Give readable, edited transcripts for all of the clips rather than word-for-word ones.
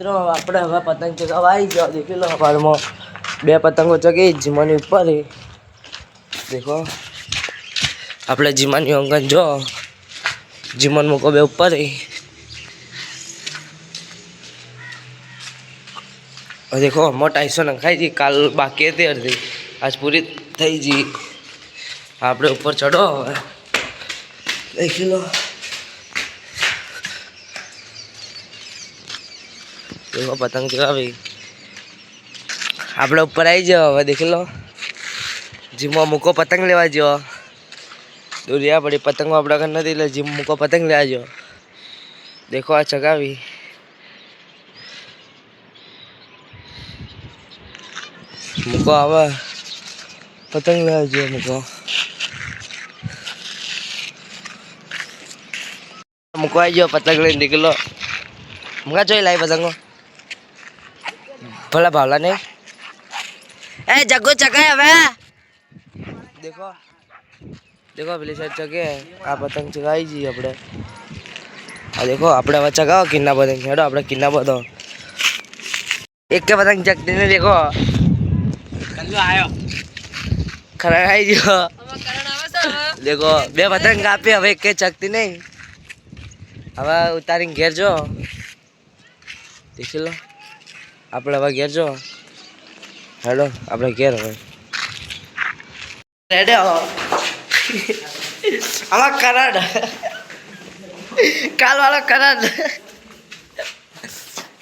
મિત્રો આપણે હવે પતંગ ચગાવવા આવી ગયો. દેખી લો હાલમાં બે પતંગો ચગી જીમાની ઉપર. દેખો આપણે જીમાની અંગન જો જીમન મૂકો બે ઉપર. देखो मोटा हिस्सो नखाई जी काल बाकी थी अर्धी आज पूरी थी जी. आप ऊपर चढ़ो देख लो. देखो पतंग चगावी आप ऊपर आई जाओ. हम देख लो जिम मूको पतंग लेवा जो दूरिया पड़ी पतंग अपना घर नहीं जिम मूको पतंग ले जो. देखो आ चगावी मुको आवा पतंग ले जो मुको मुको आई जो पतंग ले निकलो. मुका जो लाई पतंगो भला भावला नहीं ए जग्गो चगाए हवे. देखो देखो पेली साइड चगे आ पतंग चगाई जी अपने. आ देखो अपने હવે ચગાવો કિન્ના પતંગ. હેડો આપણે કિન્ના બધો એક કે પતંગ ચગતી નહીં. देखो करण आई जो देखो बे पतंग कापी हवे के चकती नहीं. हवा उतारी घेर जो देख लो આપણે હવે ઘેર જો. હેડો આપણે ઘેર હવે રેડે આમાં કરણ કાલ વાળો કરણ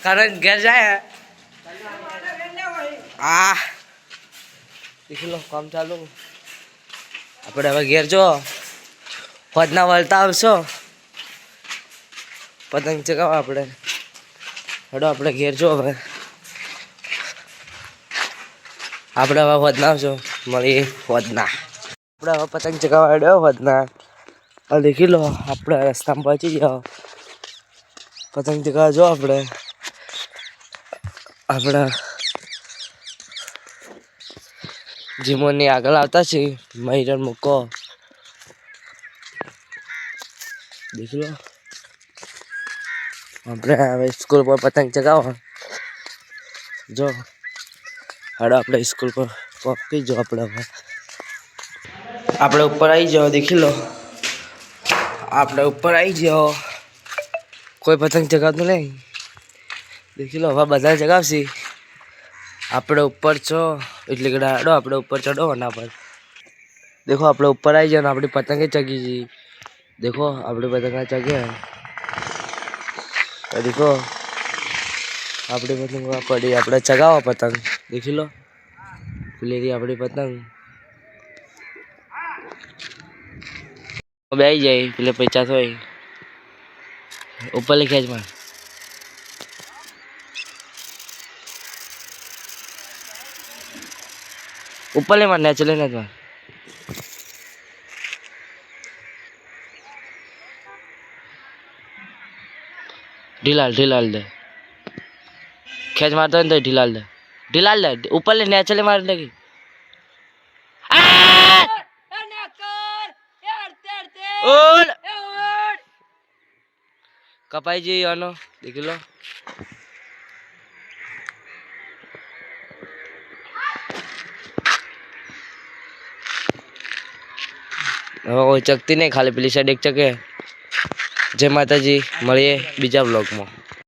કરણ ઘેર જાય. આ देख लो काम चालू. આપણે હવે ઘેર જો હોદના વળતા આવશો પતંગ ચગાવવા આપણે. હેડો આપણે ઘેર જો હવે આપણે હવે હોદના આવશો મળી હોદના. આપણે હવે પતંગ ચગાવવા હેડ્યો હોદના. હવે દેખી લો આપણે રસ્તામાં પહોંચી જાઓ. પતંગ ચગાવવા જો આપણે આપણા જીમોની આગળ આવતા છે મહિરણ મૂકો. દેખ લો આપણે હવે સ્કૂલ પર પતંગ ચગાવો જો. હાડો આપણે સ્કૂલ પર પહોંચી જો. આપણે ઉપર આવી જાઓ. દેખી લો આપણે ઉપર આવી જાઓ. કોઈ પતંગ ચગાવતું નહીં. દેખી લો હવે બધા ચગાવશે. આપણે ઉપર છો એટલે કે હાડો આપણે ઉપર ચડો એના પર. देखो આપણે ઉપર આવી જાઓ. આપણી પતંગે ચગી જી. देखो આપણી પતંગ ચગે. देखो આપણી પતંગ પડી. આપણે ચગાવો પતંગ. દેખી લો પેલી આપણી પતંગ બે આવી જાય પેલે 50 હોય ઉપર લખ્યા જ માં. ऊपर ले मारना चले ना तुम्हारा ढीलाल ढीलाल दे खेच मारता है तो ढीलाल दे ऊपर ले चले मार देगी. कपाई जी आनो देख लो. હવે કોઈ ચકતી નહીં ખાલી પેલી સાઈડ એક ચકે. જય માતાજી મળીએ બીજા બ્લોગમાં.